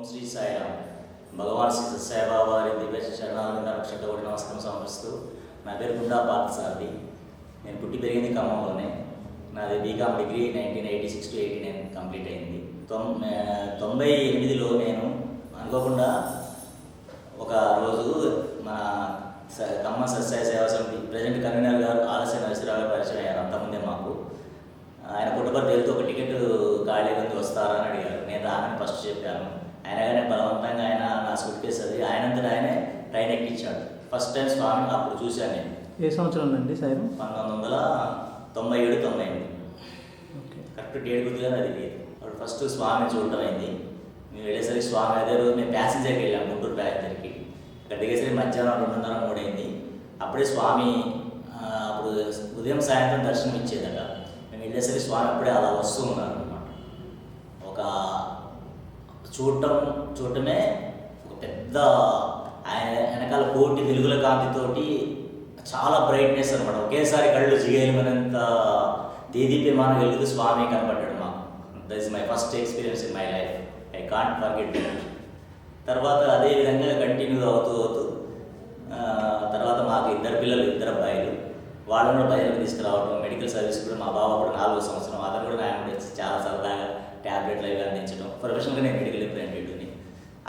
శ్రీ సాయిరామ్. భగవాన్ శ్రీ సత్యసాయిబాబా వారి దివ్య చరణాలను రక్షకోటి నమస్కారం సమర్పిస్తూ, నా పేరు గుండా పార్థసారథి. నేను పుట్టి పెరిగింది ఖమ్మంలోనే. నాది బీకామ్ డిగ్రీ 1986 to 89 కంప్లీట్ అయింది. 98లో నేను అనుకోకుండా ఒక రోజు మన ఖమ్మం సత్యసాయి సేవా సమితి ప్రజెంట్ కన్వీనర్ గారు ఆలస్య నరసింహరావు గారు పరిచయం అయ్యారు. అంతకుముందే మాకు ఆయన పుట్టపర్తి వెళ్తూ ఒక టికెట్ ఖాళీ ఉంది వస్తారా అని అడిగారు. నేను రానని ఫస్ట్ చెప్పాను. ఆయన కానీ బలవంతంగా ఆయన నా సూట్ కేసు అది ఆయనంతటా ఆయనే ట్రైన్ ఎక్కించాడు. ఫస్ట్ టైం స్వామిని అప్పుడు చూశాను నేను. ఏ సంవత్సరం అండి సార్? 1997-98. కరెక్ట్ డేట్ గుర్తుగా అది. అప్పుడు ఫస్ట్ స్వామిని చూడటం అయింది. మేము వెళ్ళేసరికి స్వామి అదే రోజు మేము ప్యాసింజర్కి వెళ్ళాము, గుంటూరు ప్యాసింజర్కి. ఇక్కడ దిగేసరికి మధ్యాహ్నం 2:30-3 అయింది. అప్పుడే స్వామి అప్పుడు ఉదయం సాయంత్రం దర్శనం ఇచ్చేదట. మేము వెళ్ళేసరికి స్వామి అప్పుడే అలా వస్తూ ఉన్నారు అనమాట. ఒక చూడటమే ఒక పెద్ద ఆయన వెనకాల కోటి వెలుగుల కాంతితోటి చాలా బ్రైట్నెస్ అనమాట. ఒకేసారి కళ్ళు జిగేయమనంత దేదీప్యమాన వెలుగు స్వామి కనపడ్డాడు మాకు. That is my first experience in my life. I can't forget it. తర్వాత అదే విధంగా కంటిన్యూ అవుతూ తర్వాత మాకు 2 పిల్లలు, 2 అబ్బాయిలు. వాళ్ళని కూడా బయటకు తీసుకురావడం, మెడికల్ సర్వీస్ కూడా మా బాబు కూడా 4వ సంవత్సరం. అతను కూడా ఆయన కూడా చాలా సరదాగా ట్యాబ్లెట్లు అవి అందించడం. ప్రొఫెషనల్గా నేను మెడికల్ రిప్రజెంటేటివ్ని.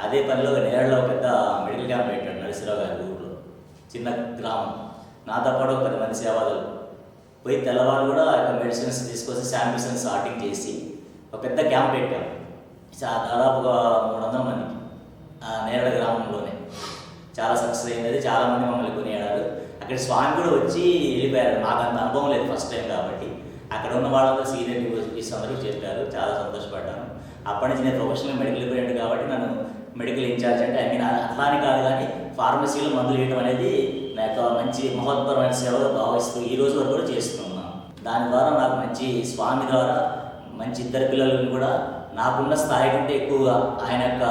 అదే పనిలో నేరళలో పెద్ద మెడికల్ క్యాంప్ పెట్టాడు నరసింహరావు గారి ఊళ్ళో. చిన్న గ్రామం. నాతో పాటు 10 మంది సేవాదాలు పోయి తెల్లవాళ్ళు కూడా మెడిసిన్స్ తీసుకొచ్చి శాంపిల్స్ని సార్టింగ్ చేసి ఒక పెద్ద క్యాంప్ పెట్టాం. దాదాపుగా 300 మందికి నేరళ గ్రామంలోనే. చాలా సక్సెస్ అయింది. చాలామంది మమ్మల్ని కొనియాడారు. అక్కడ స్వామి కూడా వచ్చి వెళ్ళిపోయారు. మాకు అంత అనుభవం లేదు, ఫస్ట్ టైం కాబట్టి. అక్కడ ఉన్న వాళ్ళందరూ సీనియర్ డివోటీస్ అందరూ చెప్పారు. చాలా సంతోషపడ్డాను. అప్పటి నుంచి నేను ప్రొఫెషనల్ మెడికల్ రిప్రజెంటేటివ్ కాబట్టి నన్ను మెడికల్ ఇన్ఛార్జ్ అంటే అట్లా అని కాదు, కానీ ఫార్మసీలో మందులు వేయడం అనేది నా యొక్క మంచి మహోత్తరమైన సేవగా భావిస్తూ ఈ రోజు వరకు కూడా చేస్తున్నాను. దాని ద్వారా నాకు మంచి స్వామి ద్వారా మంచి 2 పిల్లలను కూడా నాకున్న స్థాయి కంటే ఎక్కువగా ఆయన యొక్క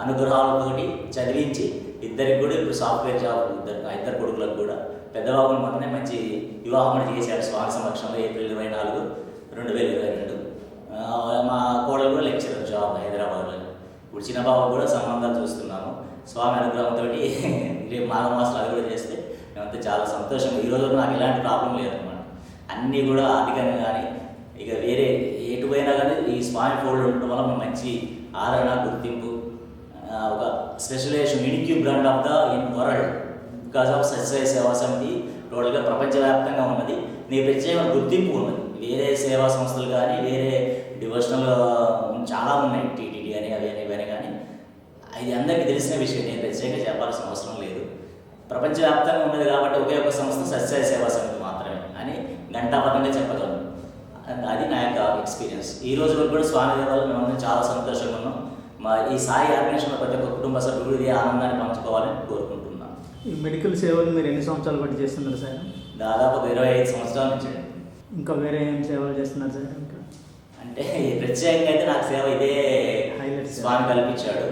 అనుగ్రహాలతోటి చదివించి 2కి కూడా ఇప్పుడు సాఫ్ట్వేర్ జాబ్, 2 కొడుకులకు కూడా. పెద్దబాబుని మొన్ననే మంచి వివాహం చేశాడు స్వామి సమక్షంలో ఏప్రిల్ 24, 2022. మా కోడలు కూడా లెక్చరర్ జాబ్ హైదరాబాద్లో. ఇప్పుడు చిన్నబాబు కూడా సంబంధాలు చూస్తున్నాము. స్వామి అనుగ్రహంతో రేపు మాఘమాసాలు అది కూడా చేస్తే మేమంతా చాలా సంతోషంగా. ఈరోజు నాకు ఎలాంటి ప్రాబ్లం లేదనమాట. అన్నీ కూడా ఆర్థికంగా కానీ ఇక వేరే ఎటుపోయినా కానీ ఈ స్వామి ఫోల్డ్ ఉండటం వల్ల మంచి ఆదరణ, గుర్తింపు, ఒక specialization unique brand of the in world because of Sathya Sai Seva Samiti టోటల్గా ప్రపంచవ్యాప్తంగా ఉన్నది. నీ ప్రత్యేకమైన గుర్తింపు ఉన్నది. వేరే సేవా సంస్థలు కానీ వేరే డివోషనల్ చాలా ఉన్నాయి, టీటీడీ అని అవి అని ఇవని, కానీ అది అందరికీ తెలిసిన విషయం. నేను ప్రత్యేకంగా చెప్పాల్సిన అవసరం లేదు. ప్రపంచవ్యాప్తంగా ఉన్నది కాబట్టి ఒకే ఒక సంస్థ సత్యసాయి సేవా సమితి మాత్రమే అని ఘంటాపథంగా చెప్పగలను. అది నా యొక్క ఎక్స్పీరియన్స్. ఈ రోజు వరకు కూడా స్వామి దేవాలు మేమందరం చాలా సంతోషంగా ఉన్నాం. మా ఈ సాయి ఆర్గనైజేషన్లో ప్రతి ఒక్క కుటుంబ సభ్యులు ఇది ఆనందాన్ని పంచుకోవాలని కోరుకుంటున్నాను. ఈ మెడికల్ సేవలు మీరు ఎన్ని సంవత్సరాలు బట్టి చేస్తున్నారు సార్? దాదాపు 25 సంవత్సరాల నుంచి. ఇంకా వేరే ఏం సేవలు చేస్తున్నారు సార్? ఇంకా అంటే ప్రత్యేకంగా అయితే నాకు సేవ ఇదే స్వామి కల్పించాడు.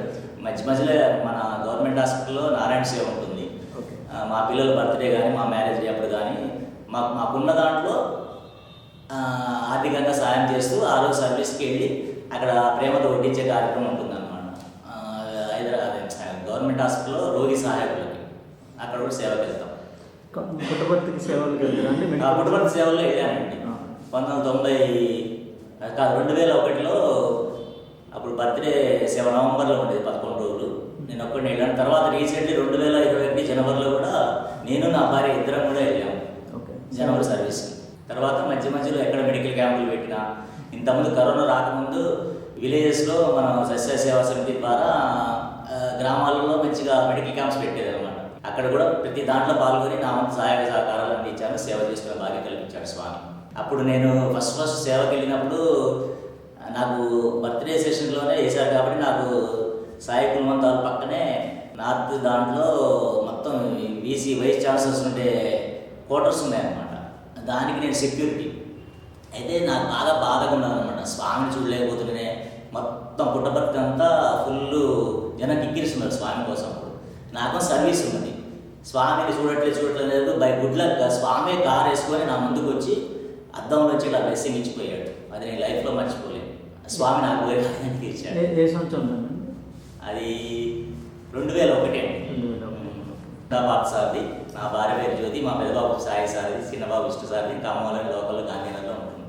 మధ్యలో మన గవర్నమెంట్ హాస్పిటల్లో నారాయణ సేవ ఉంటుంది. మా పిల్లల బర్త్డే కానీ మా మ్యారేజ్ అప్పుడు కానీ మాకున్న దాంట్లో ఆర్థికంగా సాయం చేస్తూ ఆ రోజు సర్వీస్కి వెళ్ళి అక్కడ ప్రేమతో వడ్డించే కార్యక్రమం ఉంటుందన్నమాట. గవర్నమెంట్ హాస్పిటల్లో రోగి సహాయకులకి అక్కడ కూడా సేవకి వెళ్తాం. పుట్టపర్తికి సేవలు వెళ్తారండి? పుట్టపర్తి సేవల్లో వెళ్ళానండి. 2001లో అప్పుడు బర్త్డే సేవ నవంబర్లో ఉండేది, 11 రోజులు. నేను ఒక్కడిని వెళ్ళాను. తర్వాత రీసెంట్లీ 2021 జనవరిలో కూడా నేను నా భార్య ఇద్దరం కూడా వెళ్ళాము జనవరి సర్వీస్కి. తర్వాత మధ్యలో ఎక్కడ మెడికల్ క్యాంపులు పెట్టినా, ఇంతకుముందు కరోనా రాకముందు విలేజెస్లో మనం సత్యసాయి సేవా సమితి ద్వారా గ్రామాలలో మంచిగా మెడికల్ క్యాంప్స్ పెట్టేది అనమాట. అక్కడ కూడా ప్రతి దాంట్లో పాల్గొని నా వంతు సహాయక సహకారాలు అందించాను. సేవ చేసుకునే భాగ్యం కల్పించాడు స్వామి. అప్పుడు నేను ఫస్ట్ సేవకి వెళ్ళినప్పుడు నాకు బర్త్డే సెషన్లోనే వేశారు కాబట్టి నాకు సాయి కుల్మంతాల పక్కనే నార్త్ దాంట్లో మొత్తం వీసీ వైస్ ఛాన్సలర్స్ ఉండే క్వార్టర్స్ ఉన్నాయన్నమాట. దానికి నేను సెక్యూరిటీ. అయితే నాకు బాగా బాధగా ఉన్నదన్నమాట. స్వామిని చూడలేకపోతుండే. మొత్తం పుట్టపర్తి అంతా ఫుల్ జనం కిక్కిరిస్తున్నారు స్వామి కోసం. నాకు సర్వీస్ ఉన్నది. స్వామిని చూడట్లేదు bye good luck Swami car వేసుకొని నా ముందుకు వచ్చి అద్దంలో వచ్చి ఇలా బ్లెస్సింగ్ ఇచ్చిపోయాడు. అది నేను లైఫ్లో మర్చిపోలేను. స్వామి నాకు తీర్చాడు. ఏ సంవత్సరం? అది 2001 అండి. 2001. నా బాబు సార్ది, నా భార్య పేరు జ్యోతి, మా పెద్దబాబు సాయి సార్ది, చిన్నబాబు విష్ణు సార్ది, ఇంకా అమ్మవారి లోకల్ గాంధీనగర్లో ఉంటుంది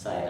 సాయి.